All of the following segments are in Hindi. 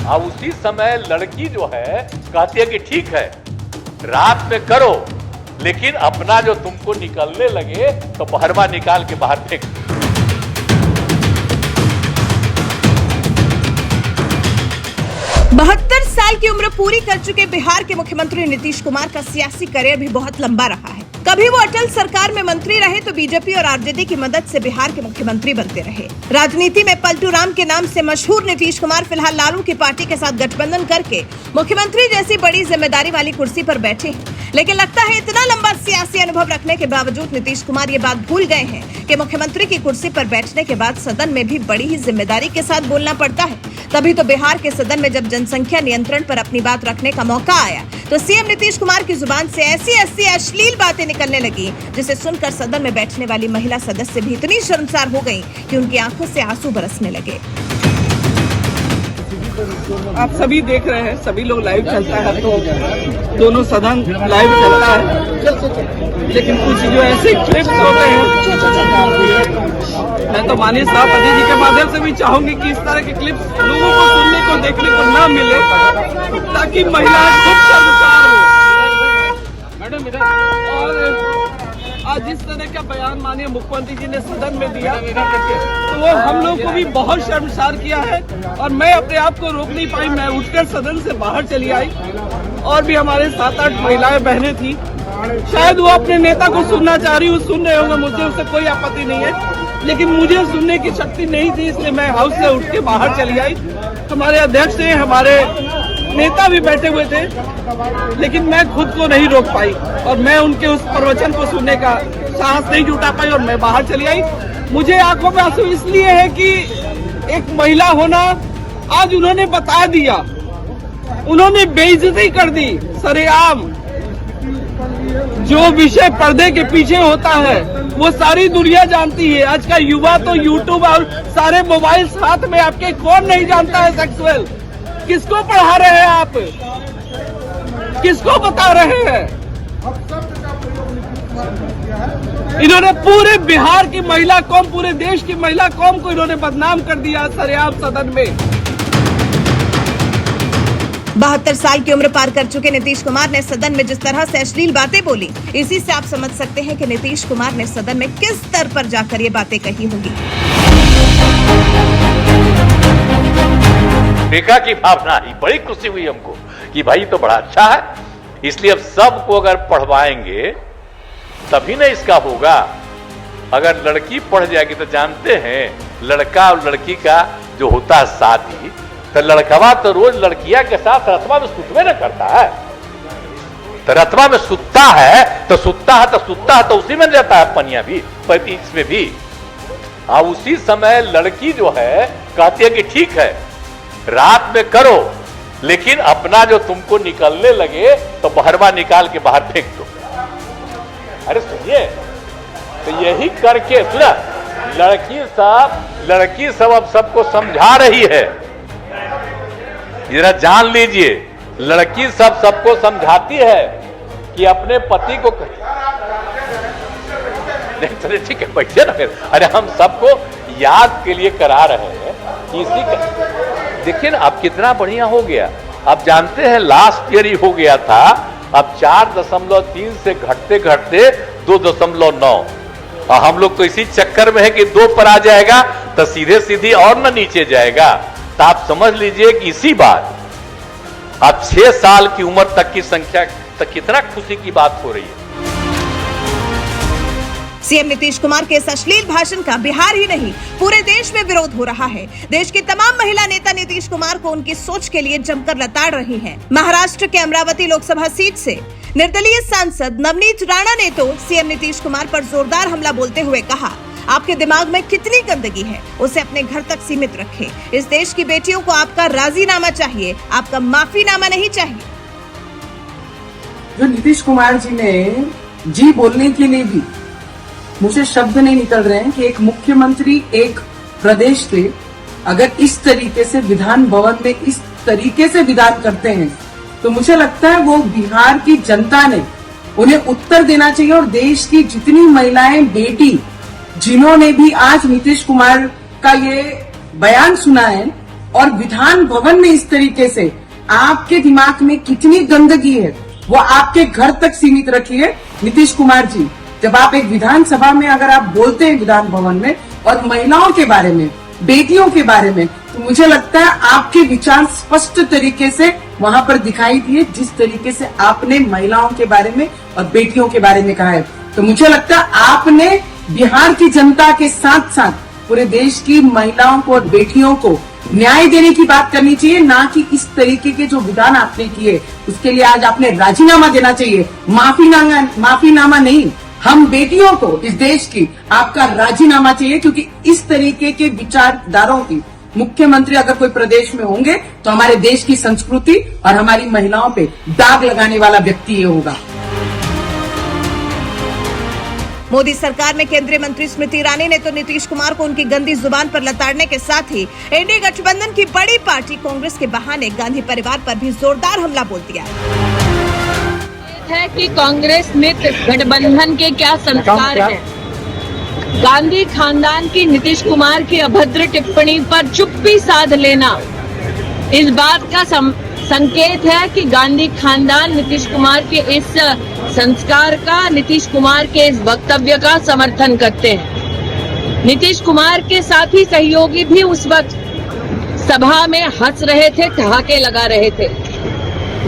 अब उसी समय लड़की जो है कहती है कि ठीक है रात में करो, लेकिन अपना जो तुमको निकलने लगे तो बहरवा निकाल के बाहर फेंक। 72 साल की उम्र पूरी कर चुके बिहार के मुख्यमंत्री नीतीश कुमार का सियासी करियर भी बहुत लंबा रहा है। कभी वो अटल सरकार में मंत्री रहे तो बीजेपी और आरजेडी की मदद से बिहार के मुख्यमंत्री बनते रहे। राजनीति में पलटू राम के नाम से मशहूर नीतीश कुमार फिलहाल लालू की पार्टी के साथ गठबंधन करके मुख्यमंत्री जैसी बड़ी जिम्मेदारी वाली कुर्सी पर बैठे हैं। लेकिन लगता है इतना लंबा सियासी अनुभव रखने के बावजूद नीतीश कुमार ये बात भूल गए हैं कि मुख्यमंत्री की कुर्सी पर बैठने के बाद सदन में भी बड़ी ही जिम्मेदारी के साथ बोलना पड़ता है। तभी तो बिहार के सदन में जब जनसंख्या नियंत्रण पर अपनी बात रखने का मौका आया तो सीएम नीतीश कुमार की जुबान से ऐसी अश्लील बातें निकलने लगी जिसे सुनकर सदन में बैठने वाली महिला सदस्य भी इतनी शर्मसार हो गयी कि उनकी आंखों से आंसू बरसने लगे। आप सभी देख रहे हैं, सभी लोग लाइव चलता है तो दोनों सदन लाइव चलता है, लेकिन कुछ जो ऐसे क्लिप्स होते हैं, मैं तो माननीय सभापति जी के माध्यम से भी चाहूंगी कि इस तरह के क्लिप्स लोगों को सुनने को देखने को न मिले, ताकि महिलाएं खुद शर्मसार हो। मैडम इधर, और आज जिस तरह का बयान माननीय मुख्यमंत्री जी ने सदन में दिया तो वो हम लोग को भी बहुत शर्मसार किया है और मैं अपने आप को रोक नहीं पाई। मैं उठकर सदन से बाहर चली आई और भी हमारे 7-8 महिलाएं बहनें थी, शायद वो अपने नेता को सुनना चाह रही, वो सुन रहे होंगे, मुझे उससे कोई आपत्ति नहीं है, लेकिन मुझे सुनने की शक्ति नहीं थी, इसलिए मैं हाउस से उठ के बाहर चली आई। हमारे अध्यक्ष थे, हमारे नेता भी बैठे हुए थे, लेकिन मैं खुद को नहीं रोक पाई और मैं उनके उस प्रवचन को सुनने का साहस नहीं जुटा पाई और मैं बाहर चली आई। मुझे आंखों में आंसू इसलिए है कि एक महिला होना, आज उन्होंने बता दिया, उन्होंने बेइज्जती कर दी सरेआम। जो विषय पर्दे के पीछे होता है वो सारी दुनिया जानती है। आज का युवा तो यूट्यूब और सारे मोबाइल हाथ में आपके, कौन नहीं जानता है सेक्सुअल। किसको पढ़ा रहे हैं आप, किसको बता रहे हैं? इन्होंने पूरे बिहार की महिला कौम, पूरे देश की महिला कौम को इन्होंने बदनाम कर दिया सरेआम सदन में। 72 साल की उम्र पार कर चुके नीतीश कुमार ने सदन में जिस तरह से अश्लील बातें बोली, इसी से आप समझ सकते हैं कि नीतीश कुमार ने सदन में किस स्तर पर जाकर ये बातें कही होंगी। देखा की भावना आई, बड़ी खुशी हुई हमको कि भाई तो बड़ा अच्छा है, इसलिए अब सबको अगर पढ़वाएंगे तभी ना इसका होगा। अगर लड़की पढ़ जाएगी तो जानते हैं लड़का और लड़की का जो होता है शादी, तो लड़कवा तो रोज लड़कियां के साथ रतवा में सुतवे न करता है, तो रतवा में सुतता है तो उसी में रहता है पनिया भी, इसमें भी। अब उसी समय लड़की जो है कहती है कि ठीक है रात में करो, लेकिन अपना जो तुमको निकलने लगे तो बहरवा निकाल के बाहर फेंक दो। अरे सुनिए, तो यही करके सुना, लड़की सब अब सबको समझा रही है, जरा जान लीजिए, लड़की सबको समझाती है कि अपने पति को नहीं, चलिए ठीक है बैठिए ना फिर। अरे हम सबको याद के लिए करा रहे हैं कि इसी का देखिए ना अब कितना बढ़िया हो गया। अब जानते हैं लास्ट ईयर ही हो गया था, अब 4.3 से घटते घटते 2.9। हम लोग तो इसी चक्कर में है कि 2 पर आ जाएगा तो सीधे सीधी और न नीचे जाएगा। तो आप समझ लीजिए कि इसी बात अब 6 साल की उम्र तक की संख्या तक कितना खुशी की बात हो रही है। सीएम नीतीश कुमार के इस अश्लील भाषण का बिहार ही नहीं पूरे देश में विरोध हो रहा है। देश की तमाम महिला नेता नीतीश कुमार को उनकी सोच के लिए जमकर लताड़ रही हैं। महाराष्ट्र के अमरावती लोकसभा सीट से निर्दलीय सांसद नवनीत राणा ने तो सीएम नीतीश कुमार पर जोरदार हमला बोलते हुए कहा, आपके दिमाग में कितनी गंदगी है, उसे अपने घर तक सीमित रखें। इस देश की बेटियों को आपका राजीनामा चाहिए, आपका माफीनामा नहीं चाहिए। जो नीतीश कुमार जी ने जी बोलने के लिए भी मुझे शब्द नहीं निकल रहे हैं कि एक मुख्यमंत्री एक प्रदेश के अगर इस तरीके से विधान भवन में इस तरीके से विधान करते हैं तो मुझे लगता है वो बिहार की जनता ने उन्हें उत्तर देना चाहिए। और देश की जितनी महिलाएं, बेटी जिन्होंने भी आज नीतीश कुमार का ये बयान सुना है, और विधान भवन में इस तरीके से आपके दिमाग में कितनी गंदगी है वो आपके घर तक सीमित रखिए नीतीश कुमार जी। जब आप एक विधानसभा में अगर आप बोलते हैं विधान भवन में और महिलाओं के बारे में, बेटियों के बारे में, तो मुझे लगता है आपके विचार स्पष्ट तरीके से वहां पर दिखाई दिए जिस तरीके से आपने महिलाओं के बारे में और बेटियों के बारे में कहा है। तो मुझे लगता है आपने बिहार की जनता के साथ साथ पूरे देश की महिलाओं को और बेटियों को न्याय देने की बात करनी चाहिए, ना कि इस तरीके के जो विधान आपने किए उसके लिए आज आपने राजीनामा देना चाहिए। माफीनामा नहीं, हम बेटियों को इस देश की आपका राजीनामा चाहिए, क्योंकि इस तरीके के विचारधाराओं की मुख्यमंत्री अगर कोई प्रदेश में होंगे तो हमारे देश की संस्कृति और हमारी महिलाओं पे दाग लगाने वाला व्यक्ति ये होगा। मोदी सरकार में केंद्रीय मंत्री स्मृति ईरानी ने तो नीतीश कुमार को उनकी गंदी जुबान पर लताड़ने के साथ ही एनडीए गठबंधन की बड़ी पार्टी कांग्रेस के बहाने गांधी परिवार पर भी जोरदार हमला बोल दिया है कि कांग्रेस में गठबंधन के क्या संस्कार हैं। गांधी खानदान की नीतीश कुमार की अभद्र टिप्पणी पर चुप्पी साध लेना इस बात का संकेत है कि गांधी खानदान नीतीश कुमार के इस संस्कार का, नीतीश कुमार के इस वक्तव्य का समर्थन करते हैं। नीतीश कुमार के साथी सहयोगी भी उस वक्त सभा में हंस रहे थे, ठहाके लगा रहे थे।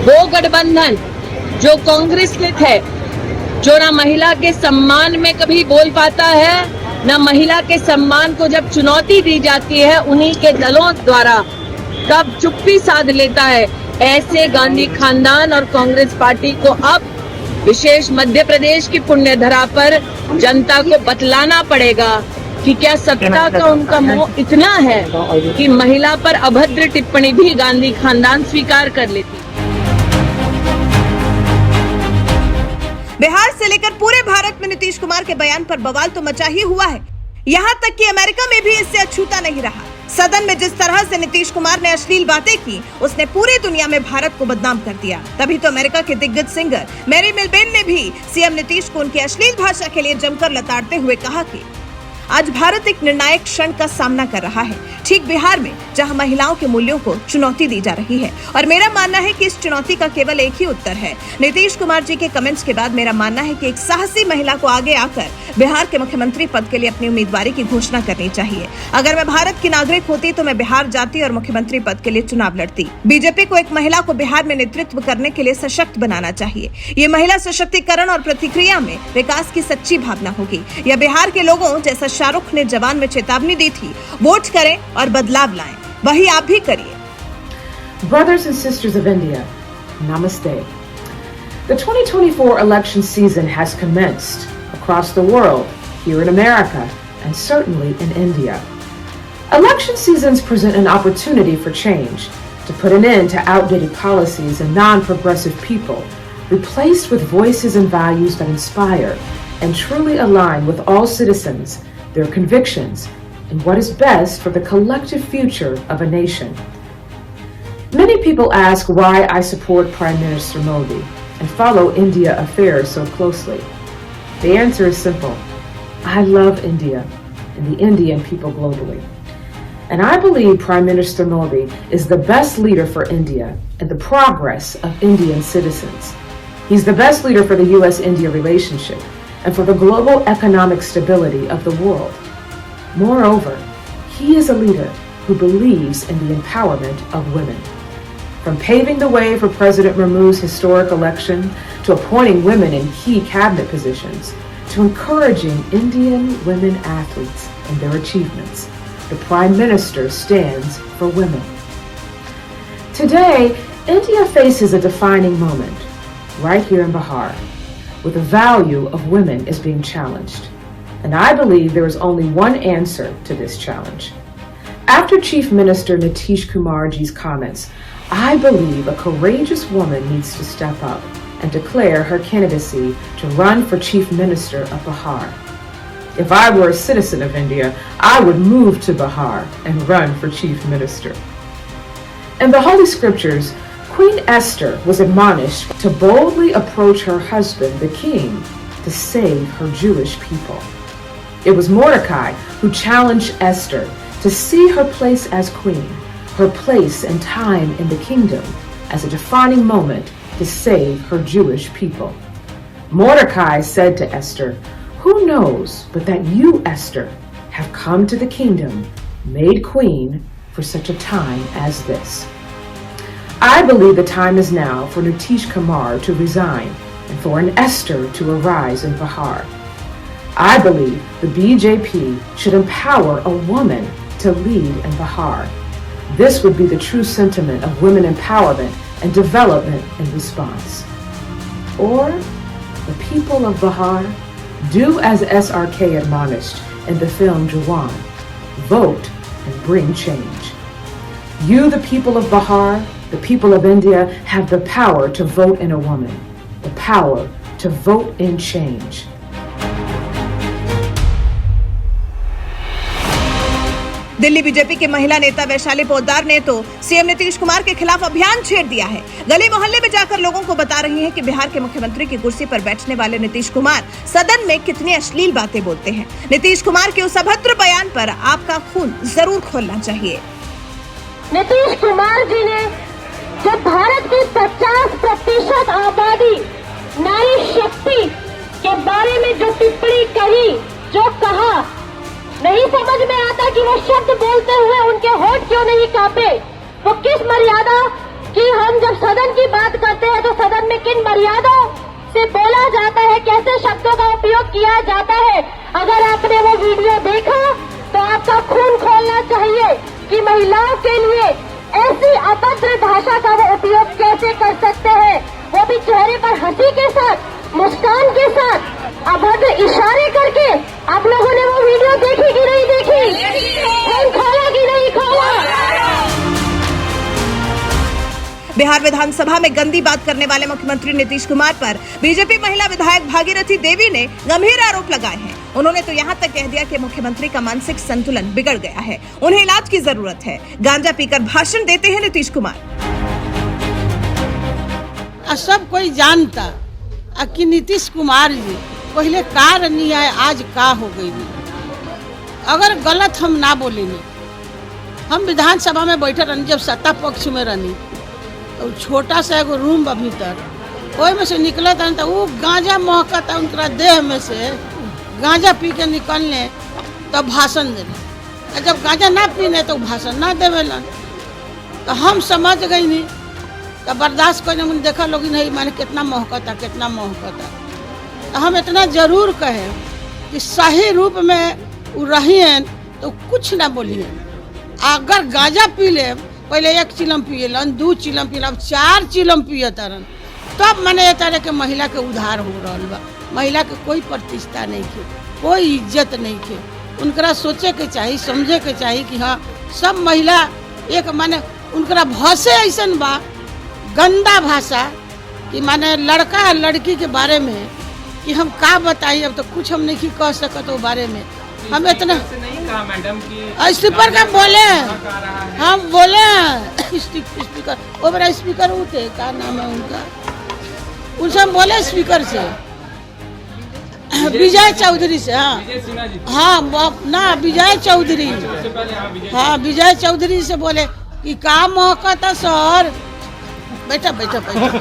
वो गठबंधन जो कांग्रेस के थे, जो ना महिला के सम्मान में कभी बोल पाता है, ना महिला के सम्मान को जब चुनौती दी जाती है उन्हीं के दलों द्वारा कब चुप्पी साध लेता है, ऐसे गांधी खानदान और कांग्रेस पार्टी को अब विशेष मध्य प्रदेश की पुण्य धरा पर जनता को बतलाना पड़ेगा कि क्या सत्ता का उनका मोह इतना है कि महिला पर अभद्र टिप्पणी भी गांधी खानदान स्वीकार कर लेती। बिहार से लेकर पूरे भारत में नीतीश कुमार के बयान पर बवाल तो मचा ही हुआ है। यहाँ तक कि अमेरिका में भी इससे अछूता नहीं रहा। सदन में जिस तरह से नीतीश कुमार ने अश्लील बातें की, उसने पूरी दुनिया में भारत को बदनाम कर दिया। तभी तो अमेरिका के दिग्गज सिंगर मैरी मिलबेन ने भी सीएम नीतीश को उनकी अश्लील भाषा के लिए जमकर लताड़ते हुए कहा कि आज भारत एक निर्णायक क्षण का सामना कर रहा है, ठीक बिहार में, जहां महिलाओं के मूल्यों को चुनौती दी जा रही है। और मेरा मानना है कि इस चुनौती का केवल एक ही उत्तर है। नीतीश कुमार जी के कमेंट्स के बाद मेरा मानना है कि एक साहसी महिला को आगे आकर बिहार के मुख्यमंत्री पद के लिए अपनी उम्मीदवारी की घोषणा करनी चाहिए। अगर मैं भारत की नागरिक होती तो मैं बिहार जाती और मुख्यमंत्री पद के लिए चुनाव लड़ती। बीजेपी को एक महिला को बिहार में नेतृत्व करने के लिए सशक्त बनाना चाहिए। ये महिला सशक्तिकरण और प्रतिक्रिया में विकास की सच्ची भावना होगी। यह बिहार के लोगों जैसा शाहरुख ने जवान में चेतावनी दी थी, वोट करें और बदलाव लाएं, वही आप भी करिए। Brothers and sisters of India, Namaste. The 2024 election season has commenced across the world, here in America, and certainly in India. Election seasons present an opportunity for change, to put an end to outdated policies and non-progressive people, replaced with voices and values that inspire and truly align with all citizens, their convictions, and what is best for the collective future of a nation. Many people ask why I support Prime Minister Modi and follow India affairs so closely. The answer is simple. I love India and the Indian people globally. And I believe Prime Minister Modi is the best leader for India and the progress of Indian citizens. He's the best leader for the U.S.-India relationship and for the global economic stability of the world. Moreover, he is a leader who believes in the empowerment of women. From paving the way for President Murmu's historic election, to appointing women in key cabinet positions, to encouraging Indian women athletes and their achievements, the Prime Minister stands for women. Today, India faces a defining moment, right here in Bihar, where the value of women is being challenged. And I believe there is only one answer to this challenge. After Chief Minister Nitish Kumarji's comments, I believe a courageous woman needs to step up and declare her candidacy to run for Chief Minister of Bihar. If I were a citizen of India, I would move to Bihar and run for Chief Minister. In the Holy Scriptures, Queen Esther was admonished to boldly approach her husband, the king, to save her Jewish people. It was Mordecai who challenged Esther to see her place as queen, her place and time in the kingdom as a defining moment to save her Jewish people. Mordecai said to Esther, "Who knows but that you, Esther, have come to the kingdom, made queen for such a time as this." I believe the time is now for Nitish Kumar to resign and for an Esther to arise in Bihar. I believe the BJP should empower a woman to lead in Bihar. This would be the true sentiment of women empowerment and development in response. Or the people of Bihar, do as SRK admonished in the film Jawan, vote and bring change. You, the people of Bihar, the people of India, have the power to vote in a woman, the power to vote in change. Delhi BJP के महिला नेता वैशाली पोद्दार ने तो सीएम नीतीश कुमार के खिलाफ अभियान छेड़ दिया है। गली मोहल्ले में जाकर लोगों को बता रही हैं कि बिहार के मुख्यमंत्री की कुर्सी पर बैठने वाले नीतीश कुमार सदन में कितनी अश्लील बातें बोलते हैं। नीतीश कुमार के उस अभद्र बयान पर आपका खून जरूर खोलना चाहिए। नीतीश कुमार जी ने जब भारत की 50% आबादी नारी शक्ति के बारे में जो टिप्पणी कही, जो कहा, नहीं समझ में आता कि वो शब्द बोलते हुए उनके होठ क्यों नहीं कांपे। वो किस मर्यादा की, हम जब सदन की बात करते हैं तो सदन में किन मर्यादाओं से बोला जाता है, कैसे शब्दों का उपयोग किया जाता है। अगर आपने वो वीडियो देखा तो आपका खून खोलना चाहिए कि महिलाओं के लिए ऐसी अभद्र भाषा का वो उपयोग कैसे कर सकते हैं, वो भी चेहरे पर हंसी के साथ, मुस्कान के साथ, अभद्र इशारे करके। आप लोगों ने वो वीडियो देखी कि नहीं देखी? खून खोला कि नहीं खोला? बिहार विधानसभा में गंदी बात करने वाले मुख्यमंत्री नीतीश कुमार पर बीजेपी महिला विधायक भागीरथी देवी ने गंभीर आरोप लगाए हैं। उन्होंने तो यहाँ तक कह दिया कि मुख्यमंत्री का मानसिक संतुलन बिगड़ गया है, उन्हें इलाज की जरूरत है। गांजा पीकर भाषण देते हैं नीतीश कुमार। सब कोई जानता कि नीतीश कुमार जी पहले का रही है, आज का हो गई। अगर गलत हम ना बोलेंगे, हम विधानसभा में बैठे रहनी, जब सत्ता पक्ष में रहनी तो छोटा सा एगो रूम बा भीतर, ओहि में से निकलत हन तो वो गांजा महकता उनका देह में से, गांजा पी के निकलने तब भाषण देने। जब गांजा ना पीने तो भाषण ना देवेलन। तो हम समझ गई नहीं, तो बर्दाश्त करने में देखा लोग नहीं, मैंने कितना महकता, कितना महकता। तो हम इतना जरूर कहें कि सही रूप में रही तो कुछ ना बोलिए। अगर गांजा पी ले, पहले 1 चिलम पिएलन, 2 चिलम पिएलन, 4 चिलम पिए तरन, तब मैंने ये तरह के महिला के उद्धार हो रहा बा। महिला के कोई प्रतिष्ठा नहीं थे, कोई इज्जत नहीं थे। उनकरा सोचे के चाहिए, समझे के चाहिए कि हाँ सब महिला एक, माने उनकरा भाषा ऐसा बा, गंदा भाषा कि माने लड़का लड़की के बारे में कि हम का बताइए। अब तो कुछ हम नहीं कह सकते वो बारे में। हम इतना नहीं कहा मैडम कि स्पीकर का बोले, हम बोले स्पीकर, वो मेरा स्पीकर होते क्या नाम है उनका, उनसे हम बोले स्पीकर से, विजय चौधरी से। हाँ ना, विजय चौधरी, हाँ विजय चौधरी से बोले कि का मौका था सर, बैठा बैठा बैठा।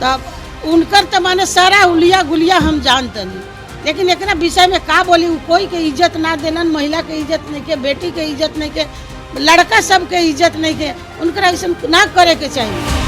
तब उनकर तो माने सारा उलिया गुलिया हम जानते नहीं, लेकिन एक विषय में का बोली, कोई के इज्जत ना देना, महिला के इज्जत नहीं के, बेटी के इज्जत नहीं के, लड़का सब के इज्जत नहीं के, उनका ऐसा ना करे के चाहिए।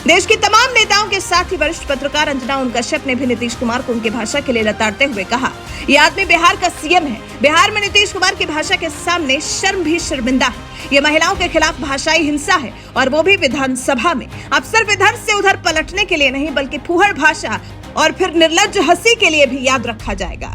देश की तमाम नेताओं के साथ ही वरिष्ठ पत्रकार अंजना ओम कश्यप ने भी नीतीश कुमार को उनकी भाषा के लिए लताड़ते हुए कहा, ये आदमी बिहार का सीएम है, बिहार में नीतीश कुमार की भाषा के सामने शर्म भी शर्मिंदा है। ये महिलाओं के खिलाफ भाषाई हिंसा है, और वो भी विधानसभा में। अब सिर्फ इधर से उधर पलटने के लिए नहीं, बल्कि फूहड़ भाषा और फिर निर्लज्ज हंसी के लिए भी याद रखा जाएगा।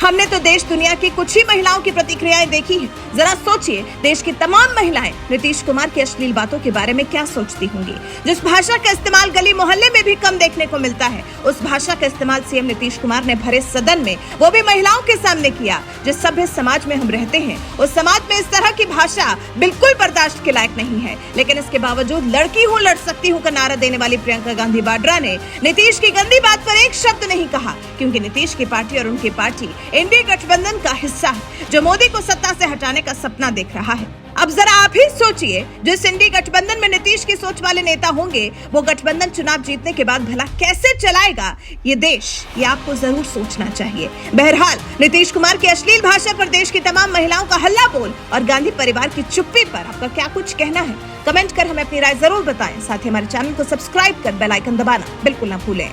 हमने तो देश दुनिया की कुछ ही महिलाओं की प्रतिक्रियाएं देखी हैं। जरा सोचिए, देश की तमाम महिलाएं नीतीश कुमार की अश्लील बातों के बारे में क्या सोचती होंगी। जिस भाषा का इस्तेमाल गली मोहल्ले में भी कम देखने को मिलता है, उस भाषा का इस्तेमाल सीएम नीतीश कुमार ने भरे सदन में, वो भी महिलाओं के सामने किया। जिस सभ्य समाज में हम रहते हैं, उस समाज में इस तरह की भाषा बिल्कुल बर्दाश्त के लायक नहीं है। लेकिन इसके बावजूद लड़की हूँ लड़ सकती हूँ का नारा देने वाली प्रियंका गांधी वाड्रा ने नीतीश की गंदी बात पर एक शब्द नहीं कहा, क्योंकि नीतीश की पार्टी और उनकी पार्टी इंडी गठबंधन का हिस्सा है, जो मोदी को सत्ता से हटाने का सपना देख रहा है। अब जरा आप ही सोचिए, जिस इंडी गठबंधन में नीतीश की सोच वाले नेता होंगे, वो गठबंधन चुनाव जीतने के बाद भला कैसे चलाएगा ये देश, ये आपको जरूर सोचना चाहिए। बहरहाल नीतीश कुमार की अश्लील भाषा पर देश की तमाम महिलाओं का हल्ला बोल और गांधी परिवार की चुप्पी पर आपका क्या कुछ कहना है? कमेंट कर हमें अपनी राय जरूर बताएं। साथ ही हमारे चैनल को सब्सक्राइब कर बेल आइकन दबाना बिल्कुल ना भूलें।